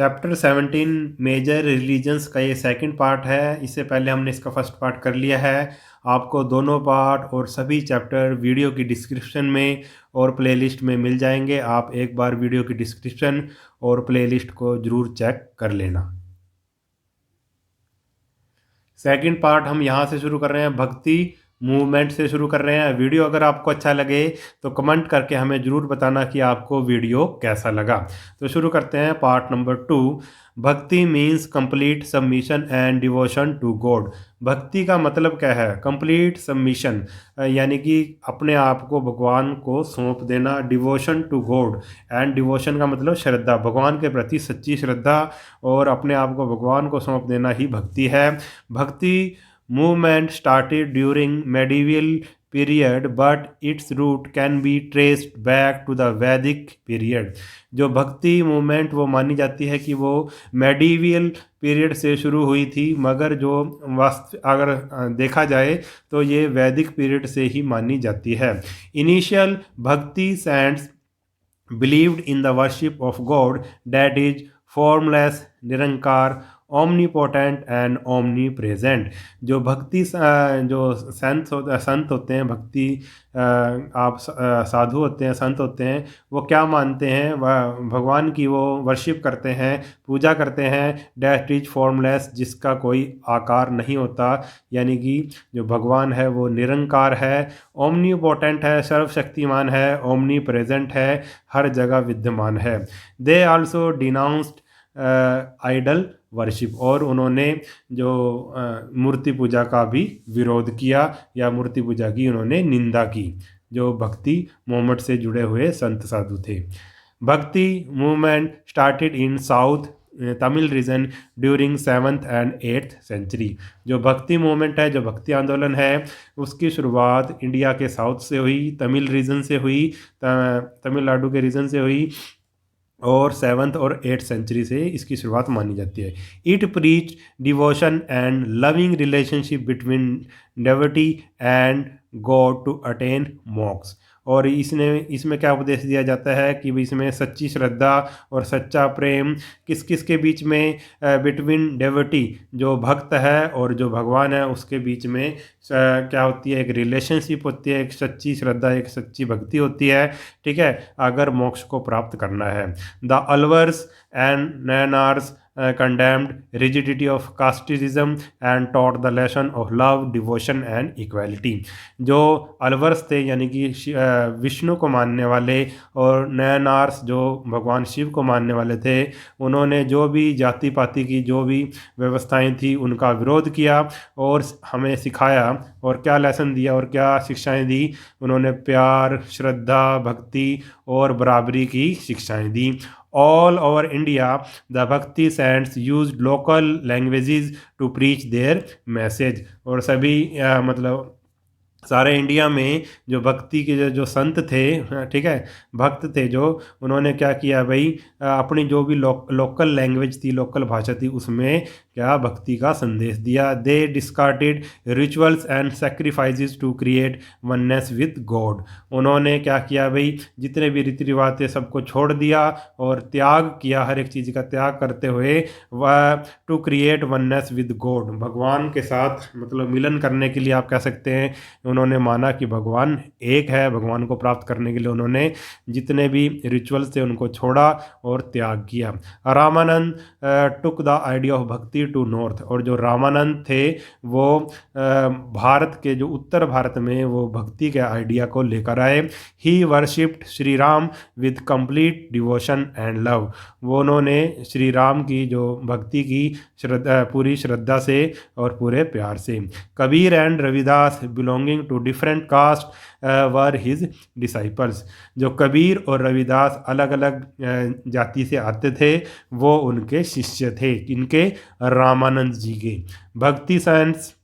Chapter 17 major religions का ये second part है। इससे पहले हमने इसका फर्स्ट पार्ट कर लिया है। आपको दोनों पार्ट और सभी चैप्टर वीडियो की डिस्क्रिप्शन में और प्लेलिस्ट में मिल जाएंगे। आप एक बार वीडियो की डिस्क्रिप्शन और प्लेलिस्ट को ज़रूर चेक कर लेना। सेकंड पार्ट हम यहाँ से शुरू कर रहे हैं, भक्ति मूवमेंट से शुरू कर रहे हैं। वीडियो अगर आपको अच्छा लगे तो कमेंट करके हमें ज़रूर बताना कि आपको वीडियो कैसा लगा। तो शुरू करते हैं part number 2। Bhakti means complete submission and devotion to God. भक्ति का मतलब क्या है? कंप्लीट सबमिशन यानी कि अपने आप को भगवान को सौंप देना। Devotion to God, and devotion का मतलब श्रद्धा, भगवान के प्रति सच्ची श्रद्धा और अपने आप को भगवान को सौंप देना ही भक्ति है। भक्ति movement started during medieval period but its root can be traced back to the Vedic period। जो भक्ति मूवमेंट वो मानी जाती है कि वो मेडिवियल पीरियड से शुरू हुई थी, मगर जो अगर देखा जाए तो ये वैदिक पीरियड से ही मानी जाती है। Initial bhakti saints believed in the worship of God that is formless, निरंकार, omnipotent and omnipresent। जो भक्ति जो संत होते हैं, भक्ति आप साधु होते हैं, संत होते हैं, वो क्या मानते हैं? वह भगवान की वो वर्शिप करते हैं, पूजा करते हैं। डैट इज फॉर्मलेस, जिसका कोई आकार नहीं होता, यानी कि जो भगवान है वो निरंकार है। ओमनीपोटेंट है, सर्वशक्तिमान है। ओमनी प्रेजेंट है, हर जगह विद्यमान है। They also denounced idol worship, और उन्होंने जो मूर्ति पूजा का भी विरोध किया या मूर्ति पूजा की उन्होंने निंदा की, जो भक्ति मूवमेंट से जुड़े हुए संत साधु थे। Bhakti movement started in south Tamil region during 7th and 8th century. जो भक्ति मूवमेंट है, जो भक्ति आंदोलन है, उसकी शुरुआत इंडिया के साउथ से हुई, तमिल रीजन से हुई, तमिलनाडु के रीजन से हुई, और 7th और 8th सेंचुरी से इसकी शुरुआत मानी जाती है। It preach devotion and loving relationship between devotee and God to attain moksha. और इसमें क्या उपदेश दिया जाता है कि इसमें सच्ची श्रद्धा और सच्चा प्रेम किस किस के बीच में? बिटवीन डेवोटी, जो भक्त है, और जो भगवान है, उसके बीच में क्या होती है? एक रिलेशनशिप होती है, एक सच्ची श्रद्धा, एक सच्ची भक्ति होती है। ठीक है, अगर मोक्ष को प्राप्त करना है। The Alvars and Nayanars condemned rigidity of casteism and taught the lesson of love, devotion and equality। जो अलवर्स थे यानी कि विष्णु को मानने वाले, और नयनार्स जो भगवान शिव को मानने वाले थे, उन्होंने जो भी जाति पाति की जो भी व्यवस्थाएं थी उनका विरोध किया और हमें सिखाया। और क्या लेसन दिया और क्या शिक्षाएं दी? उन्होंने प्यार, श्रद्धा, भक्ति और बराबरी की शिक्षाएं दी। All over India, the Bhakti saints used local languages to preach their message। और सभी मतलब सारे इंडिया में जो भक्ति के जो संत थे, ठीक है, भक्त थे, जो उन्होंने क्या किया भाई? अपनी जो भी लोकल लैंग्वेज थी, लोकल भाषा थी, उसमें क्या भक्ति का संदेश दिया। They discarded rituals and sacrifices to create oneness with God. उन्होंने क्या किया भाई? जितने भी रीति रिवाज थे सबको छोड़ दिया और त्याग किया, हर एक चीज़ का त्याग करते हुए वह to create oneness with God, भगवान के साथ मतलब मिलन करने के लिए आप कह सकते हैं। उन्होंने माना कि भगवान एक है, भगवान को प्राप्त करने के लिए उन्होंने जितने भी रिचुअल्स थे उनको छोड़ा और त्याग किया। Ramanand took the idea of भक्ति टू नॉर्थ। और जो रामानंद थे वो भारत के जो उत्तर भारत में वो भक्ति के आइडिया को लेकर आए। He worshipped Shri Ram with complete devotion and love. वो उन्होंने श्री राम की जो भक्ति की श्रद्धा, पूरी श्रद्धा से और पूरे प्यार से। Kabir and Ravidas belonging to different caste were his disciples. जो कबीर और रविदास अलग अलग जाति से आते थे, वो उनके शिष्य थे, इनके रामानंद जी के। Bhakti saints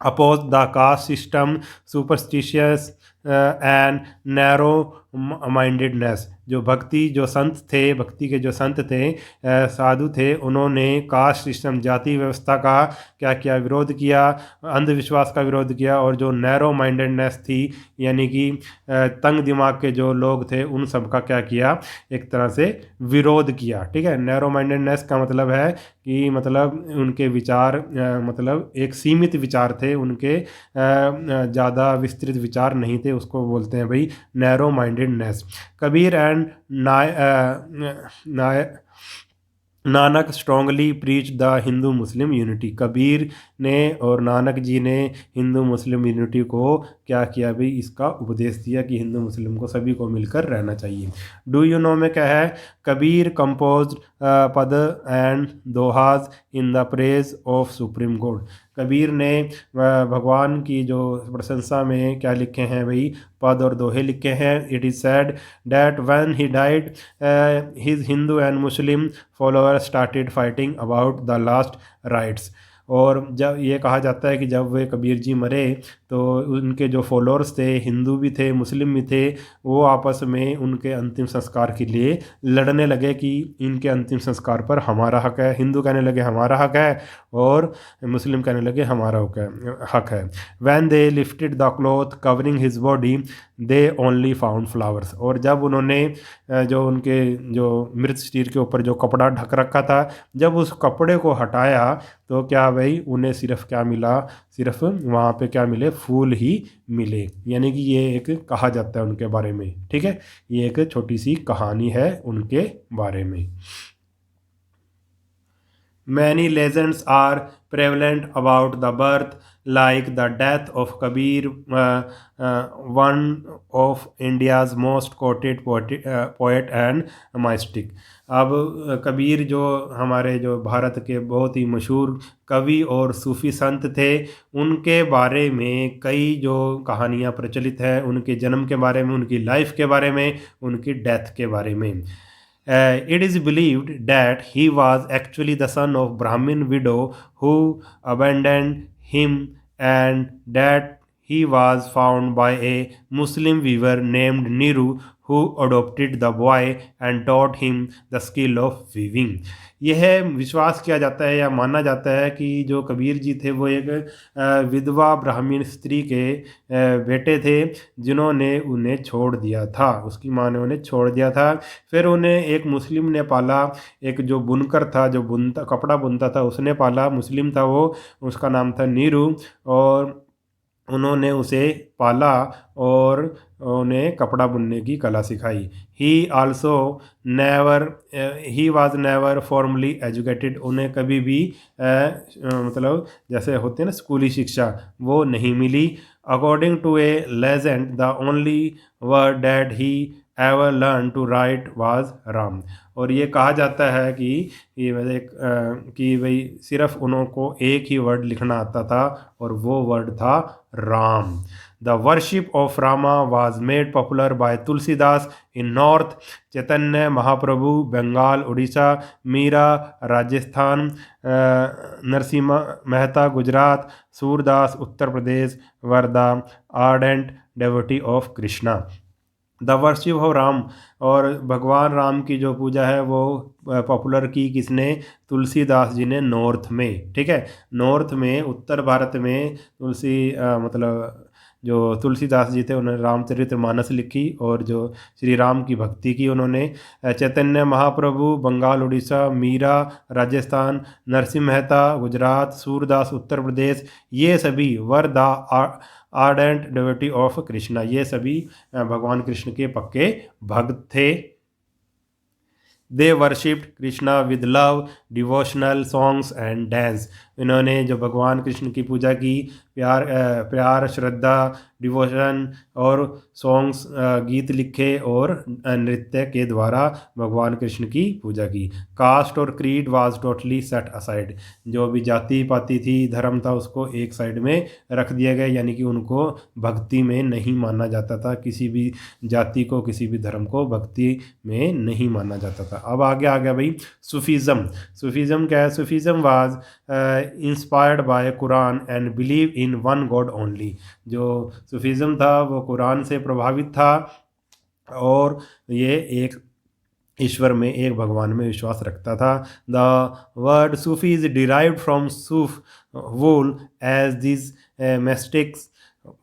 oppose the caste system, superstitious and narrow mindedness. जो भक्ति जो संत थे, भक्ति के जो संत थे, साधु थे, उन्होंने कास्ट सिस्टम, जाति व्यवस्था का क्या किया, विरोध किया, अंधविश्वास का विरोध किया, और जो नैरो माइंडेडनेस थी यानी कि तंग दिमाग के जो लोग थे उन सब का क्या किया, एक तरह से विरोध किया। ठीक है, नैरो माइंडेडनेस का मतलब है कि मतलब उनके विचार मतलब एक सीमित विचार थे, उनके ज़्यादा विस्तृत विचार नहीं थे, उसको बोलते हैं भाई नैरो माइंडेडनेस। कबीर एंड नाय Nanak strongly preach the Hindu Muslim unity. Kabir ने और नानक जी ने हिंदू मुस्लिम यूनिटी को क्या किया भाई, इसका उपदेश दिया कि हिंदू मुस्लिम को सभी को मिलकर रहना चाहिए। डू यू नो में क्या है, कबीर कंपोज पद and दोहाज in the praise of supreme court. Kabir ने भगवान की जो प्रशंसा में क्या लिखे हैं भाई, पद और दोहे लिखे हैं। It is said that when he died his Hindu and Muslim follower started fighting about the last rites. और जब ये कहा जाता है कि जब वे कबीर जी मरे तो उनके जो फॉलोअर्स थे, हिंदू भी थे मुस्लिम भी थे, वो आपस में उनके अंतिम संस्कार के लिए लड़ने लगे कि इनके अंतिम संस्कार पर हमारा हक है। हिंदू कहने लगे हमारा हक है और मुस्लिम कहने लगे हमारा हक है। When they lifted the cloth covering his body they only found flowers. और जब उन्होंने जो उनके जो मृत शरीर के ऊपर जो कपड़ा ढक रखा था, जब उस कपड़े को हटाया तो क्या भाई, उन्हें सिर्फ क्या मिला, सिर्फ वहाँ पे क्या मिले, फूल ही मिले। यानी कि ये एक कहा जाता है उनके बारे में। ठीक है, ये एक छोटी सी कहानी है उनके बारे में। Many legends are prevalent about the birth, like the death of Kabir, one of India's most quoted poet and mystic. अब कबीर जो हमारे जो भारत के बहुत ही मशहूर कवि और सूफी संत थे, उनके बारे में कई जो कहानियाँ प्रचलित हैं, उनके जन्म के बारे में, उनकी लाइफ के बारे में, उनकी डेथ के बारे में। It is believed that he was actually the son of Brahmin widow who abandoned him, and that he was found by a Muslim weaver named Niru who adopted the boy and taught him the skill of weaving. यह विश्वास किया जाता है या माना जाता है कि जो कबीर जी थे वो एक विधवा ब्राह्मण स्त्री के बेटे थे, जिन्होंने उन्हें छोड़ दिया था, उसकी माँ ने उन्हें छोड़ दिया था। फिर उन्हें एक मुस्लिम ने पाला, एक जो बुनकर था, जो बुनता कपड़ा बुनता था, उसने पाला, मुस्लिम था वो, उसका नाम था नीरू, और उन्होंने उसे पाला और उन्हें कपड़ा बुनने की कला सिखाई। ही also never he was never formally educated. उन्हें कभी भी मतलब जैसे होते हैं ना स्कूली शिक्षा, वो नहीं मिली। According to a legend the only word that he ever learn to write was Ram. और ये कहा जाता है कि ये एक कि भाई सिर्फ उनको एक ही वर्ड लिखना आता था और वो वर्ड था Ram. The worship of Rama was made popular by Tulsidas in north, Chaitanya Mahaprabhu Bengal Orissa, Meera Rajasthan, Narasimha Mehta Gujarat, Surdas Uttar Pradesh, were the ardent devotee of Krishna. The worship of Ram, और भगवान राम की जो पूजा है वो पॉपुलर की किसने, तुलसीदास जी ने नॉर्थ में। ठीक है, नॉर्थ में उत्तर भारत में मतलब जो तुलसीदास जी थे उन्होंने रामचरितमानस लिखी और जो श्री राम की भक्ति की उन्होंने। चैतन्य महाप्रभु बंगाल उड़ीसा, मीरा राजस्थान, नरसिम्हा मेहता गुजरात, सूरदास उत्तर प्रदेश, ये सभी were the ardent devotee of Krishna, ये सभी भगवान कृष्ण के पक्के भक्त थे। They worshipped Krishna with love, devotional songs and dance. इन्होंने जो भगवान कृष्ण की पूजा की, प्यार श्रद्धा, डिवोशन और सॉन्ग्स गीत लिखे और नृत्य के द्वारा भगवान कृष्ण की पूजा की। कास्ट और creed was totally set aside. जो भी जाति पाति थी, धर्म था, उसको एक साइड में रख दिया गया, यानी कि उनको भक्ति में नहीं माना जाता था, किसी भी जाति को, किसी भी धर्म को भक्ति में नहीं माना जाता था। अब आगे आ गया भाई सूफीज़म। सूफीज़म क्या है? Sufism was inspired by Quran and believe in one God only. जो सूफीज़म था वो कुरान से प्रभावित था और ये एक ईश्वर में, एक भगवान में विश्वास रखता था। The word Sufi is derived from suf wool as this mystics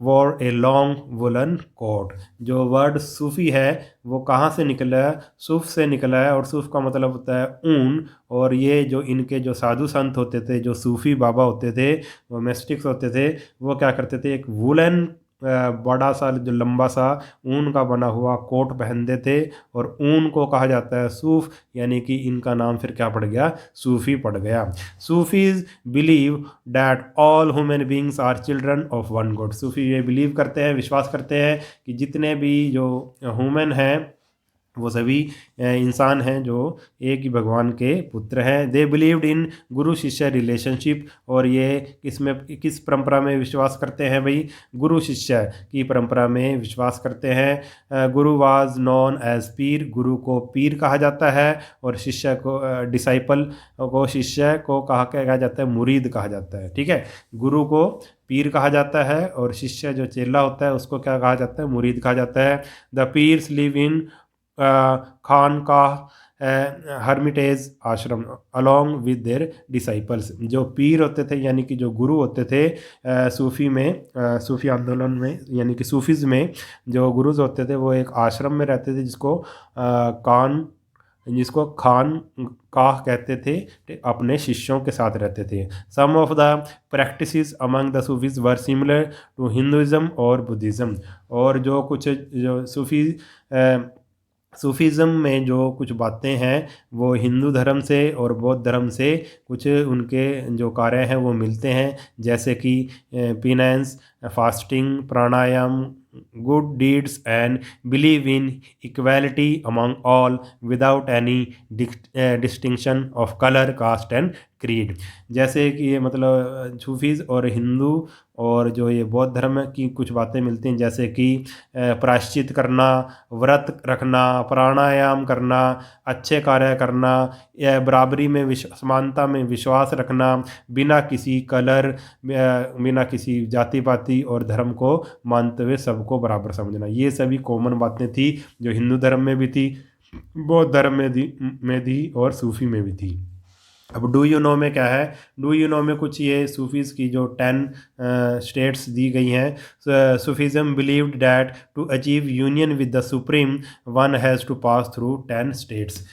wore a long woollen coat. जो वर्ड सूफी है वो कहाँ से निकला है? सूफ से निकला है, और सूफ का मतलब होता है ऊन। और ये जो इनके जो साधु संत होते थे, जो सूफी बाबा होते थे, वो मेस्टिक्स होते थे, वो क्या करते थे, एक वुलन बड़ा सा जो लंबा सा ऊन का बना हुआ कोट पहनते थे, और ऊन को कहा जाता है सूफ, यानी कि इनका नाम फिर क्या पड़ गया? सूफी पड़ गया। Sufis believe that all human beings are children of one God. Sufi ये बिलीव करते हैं, विश्वास करते हैं कि जितने भी जो ह्यूमन हैं वो सभी इंसान हैं जो एक ही भगवान के पुत्र हैं। दे बिलीव्ड इन गुरु शिष्य रिलेशनशिप। और ये किस परंपरा में विश्वास करते हैं भाई? गुरु शिष्य की परंपरा में विश्वास करते हैं। गुरु वाज नॉन एज पीर। गुरु को पीर कहा जाता है, और शिष्य को डिसाइपल को, शिष्य को कहा जाता है मुरीद कहा जाता है। ठीक है, गुरु को पीर कहा जाता है और शिष्य जो चेला होता है उसको क्या कहा जाता है? मुरीद कहा जाता है। The pirs live in Khanqah Hermitage आश्रम अलॉन्ग विद देयर डिसाइपल्स। जो पीर होते थे यानी कि जो गुरु होते थे सूफी में, सूफी आंदोलन में, यानी कि सूफीज़ में जो गुरुज होते थे वो एक आश्रम में रहते थे जिसको खान काह कहते थे, अपने शिष्यों के साथ रहते थे। Some of the practices among the Sufis were similar to Hinduism और बुद्धिज़्म। और जो कुछ जो सूफीज़म में जो कुछ बातें हैं वो हिंदू धर्म से और बौद्ध धर्म से कुछ उनके जो कार्य हैं वो मिलते हैं, जैसे कि penance, fasting, pranayama, good deeds and believe in equality among all without any distinction of colour, caste and creed. जैसे कि ये मतलब सूफीज़ और हिंदू और जो ये बौद्ध धर्म की कुछ बातें मिलती हैं, जैसे कि प्रायश्चित करना, व्रत रखना, प्राणायाम करना, अच्छे कार्य करना, या बराबरी में समानता में विश्वास रखना, बिना किसी कलर, बिना किसी जाति पाति और धर्म को मानते हुए सबको बराबर समझना। ये सभी कॉमन बातें थी जो हिंदू धर्म में भी थी, बौद्ध धर्म में थी और सूफी में भी थी। अब डू यू नो में क्या है? डू यू नो में कुछ ये सूफीज़ की जो 10 स्टेट्स दी गई हैं। Sufism believed that to achieve union with the supreme one has to pass through 10 states.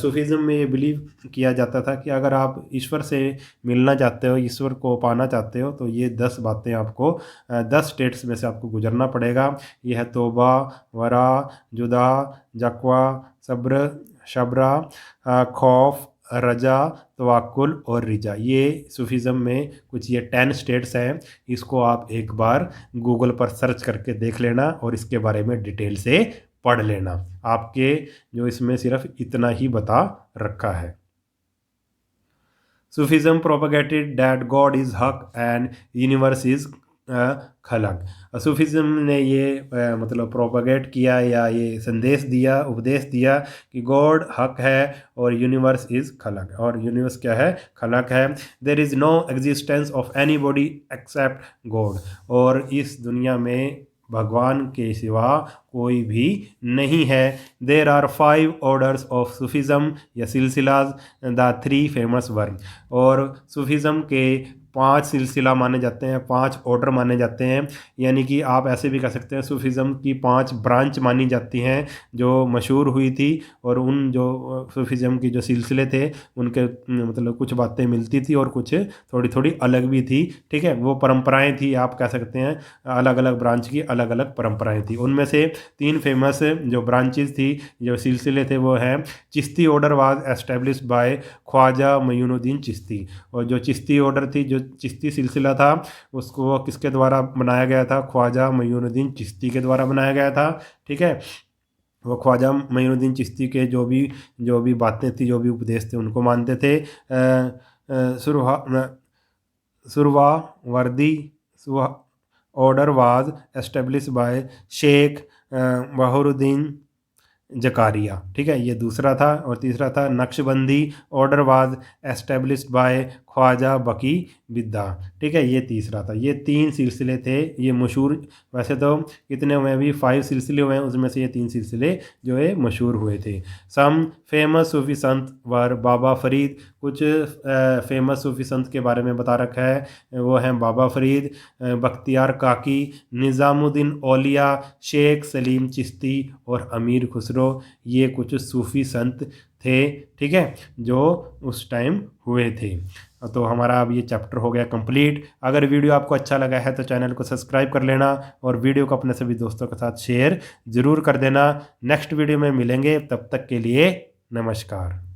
Sufism में ये बिलीव किया जाता था कि अगर आप ईश्वर से मिलना चाहते हो, ईश्वर को पाना चाहते हो, तो ये 10 बातें आपको 10 स्टेट्स में से आपको गुजरना पड़ेगा। यह है तौबा, वरा, जुदा, जकवा, सब्र, शबरा, खौफ, रजा, तवक्कुल और रिजा। ये सूफीज़म में कुछ ये 10 स्टेट्स हैं। इसको आप एक बार गूगल पर सर्च करके देख लेना और इसके बारे में डिटेल से पढ़ लेना। आपके जो इसमें सिर्फ इतना ही बता रखा है। Sufism propagated that God is हक एंड यूनिवर्स इज़ खलक। सूफीज़म ने ये मतलब प्रोपगेट किया या ये संदेश दिया, उपदेश दिया कि गॉड हक है और यूनिवर्स इज़ खलक। और यूनिवर्स क्या है? खलक है। There is no existence of anybody except God. और इस दुनिया में भगवान के सिवा कोई भी नहीं है। There are 5 orders of Sufism या सिलसिलाज, द 3 फेमस वर। और सूफीज़म के 5 सिलसिला माने जाते हैं, 5 ऑर्डर माने जाते हैं, यानी कि आप ऐसे भी कह सकते हैं सूफीज़म की 5 ब्रांच मानी जाती हैं जो मशहूर हुई थी। और उन जो सूफीज़म की जो सिलसिले थे उनके मतलब कुछ बातें मिलती थी और कुछ थोड़ी थोड़ी अलग भी थी। ठीक है, वो परंपराएं थी, आप कह सकते हैं अलग अलग ब्रांच की अलग अलग परंपराएं थी। उनमें से 3 फेमस जो ब्रांचेस थी, जो सिलसिले थे, वो हैं Chishti order was established by Khwaja Moinuddin Chishti. और जो चिश्ती ऑर्डर थी, जो चिश्ती सिलसिला था, उसको किसके द्वारा बनाया गया था? ख्वाजा मयूनुद्दीन चिश्ती के द्वारा बनाया गया था। ठीक है, वो ख्वाजा मयूनुद्दीन चिश्ती के जो भी बातें थी, जो भी उपदेश थे, उनको मानते थे। Suhrawardi order was establish by Sheikh Bahauddin Zakariya. ठीक है, ये दूसरा था। और तीसरा था Naqshbandi order was established by Khwaja Baqi Billah. ठीक है, ये तीसरा था। ये 3 सिलसिले थे, ये मशहूर। वैसे तो कितने हुए हैं अभी, 5 सिलसिले हुए हैं, उसमें से ये 3 सिलसिले जो है मशहूर हुए थे। सम फेमस सूफी संत वर बाबा फरीद। कुछ फेमस सूफी संत के बारे में बता रखा है, वो हैं बाबा फरीद, बख्तियार काकी, निज़ामुद्दीन औलिया, शेख सलीम चिश्ती और अमीर खुसरो। ये कुछ सूफी संत थे, ठीक है, जो उस टाइम हुए थे। तो हमारा अब ये चैप्टर हो गया कंप्लीट। अगर वीडियो आपको अच्छा लगा है तो चैनल को सब्सक्राइब कर लेना और वीडियो को अपने सभी दोस्तों के साथ शेयर ज़रूर कर देना। नेक्स्ट वीडियो में मिलेंगे, तब तक के लिए नमस्कार।